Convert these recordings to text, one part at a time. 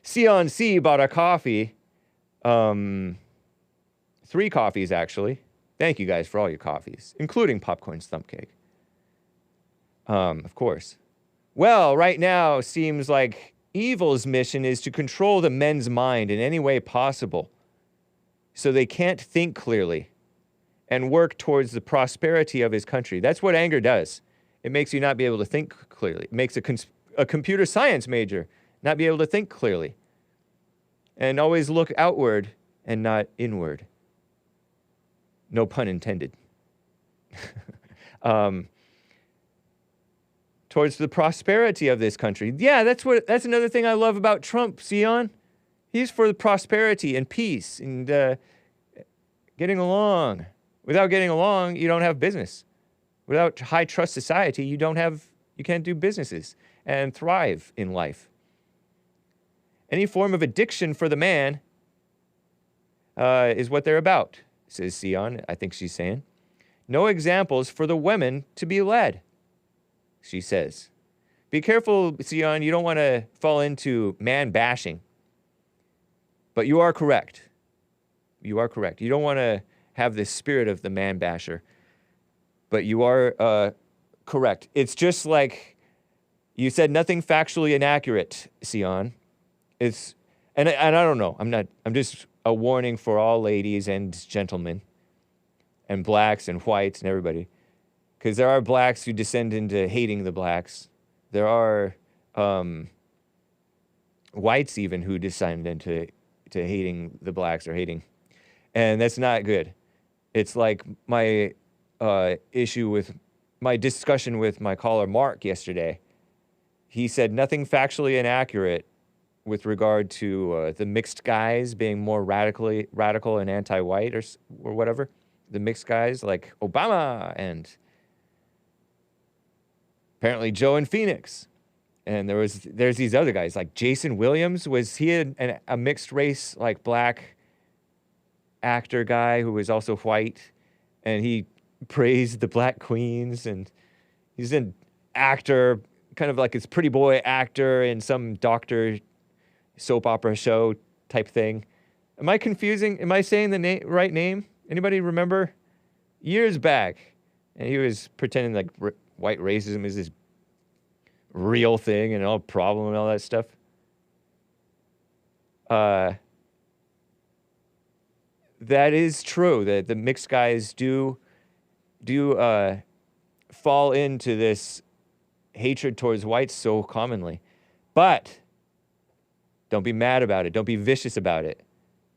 Sion C bought a coffee. 3 coffees, actually. Thank you guys for all your coffees, including Popcorn Stump Cake. Of course. Well, right now, seems like evil's mission is to control the men's mind in any way possible, so they can't think clearly and work towards the prosperity of his country. That's what anger does. It makes you not be able to think clearly. It makes a computer science major not be able to think clearly. And always look outward and not inward. No pun intended. Towards the prosperity of this country. Yeah, that's another thing I love about Trump, Sion. He's for the prosperity and peace and getting along. Without getting along, you don't have business. Without high trust society, you can't do businesses and thrive in life. Any form of addiction for the man is what they're about, says Sion, I think she's saying. No examples for the women to be led, she says. Be careful, Sion, you don't want to fall into man bashing. But you are correct. You are correct. You don't want to have the spirit of the man basher. But you are correct. It's just like you said, nothing factually inaccurate, Sion. And I don't know. I'm just a warning for all ladies and gentlemen and blacks and whites and everybody. Because there are blacks who descend into hating the blacks. There are whites even who descend into hating the blacks or hating. And that's not good. It's like my issue with my discussion with my caller Mark yesterday. He said nothing factually inaccurate with regard to the mixed guys being more radical and anti-white or whatever. The mixed guys like Obama and apparently Joe in Phoenix. And there's these other guys like Jason Williams. Was he a mixed race, like black actor guy who was also white? And he praised the black queens, and he's an actor, kind of like his pretty boy actor in some doctor soap opera show type thing. Am I confusing? Am I saying the right name? Anybody remember? Years back, and he was pretending like white racism is this real thing and all problem and all that stuff. That is true. That the mixed guys do fall into this hatred towards whites so commonly. But don't be mad about it. Don't be vicious about it.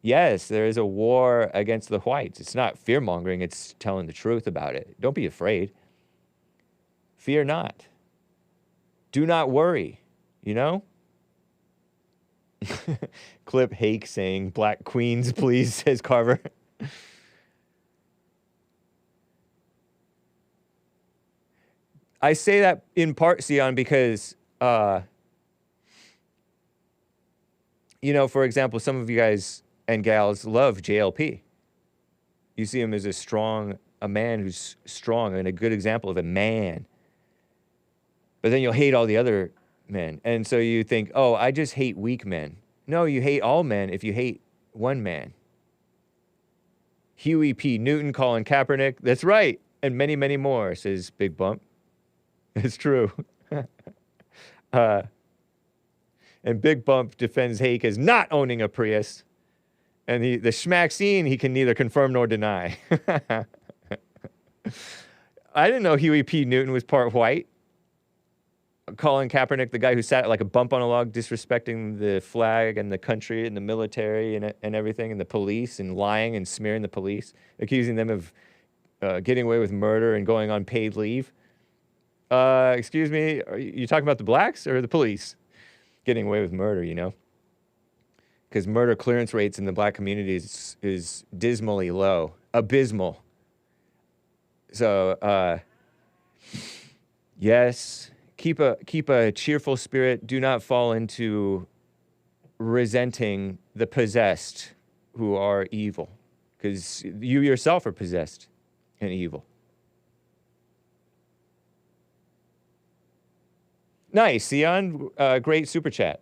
Yes, there is a war against the whites. It's not fear-mongering. It's telling the truth about it. Don't be afraid. Fear not. Do not worry, you know? Clip Hake saying, "Black queens, please," says Carver. I say that in part, Sion, because, you know, for example, some of you guys and gals love JLP. You see him as a man who's strong and a good example of a man. But then you'll hate all the other men. And so you think, oh, I just hate weak men. No, you hate all men if you hate one man. Huey P. Newton, Colin Kaepernick. That's right. And many, many more, says Big Bump. It's true. And Big Bump defends Hake as not owning a Prius. And the schmaxine he can neither confirm nor deny. I didn't know Huey P. Newton was part white. Colin Kaepernick, the guy who sat like a bump on a log, disrespecting the flag and the country and the military and everything, and the police, and lying and smearing the police, accusing them of getting away with murder and going on paid leave. Excuse me, are you talking about the blacks or the police getting away with murder, you know? Because murder clearance rates in the black community is dismally low, abysmal. So, yes, keep a cheerful spirit. Do not fall into resenting the possessed who are evil, because you yourself are possessed and evil. Nice, Sion. Great super chat.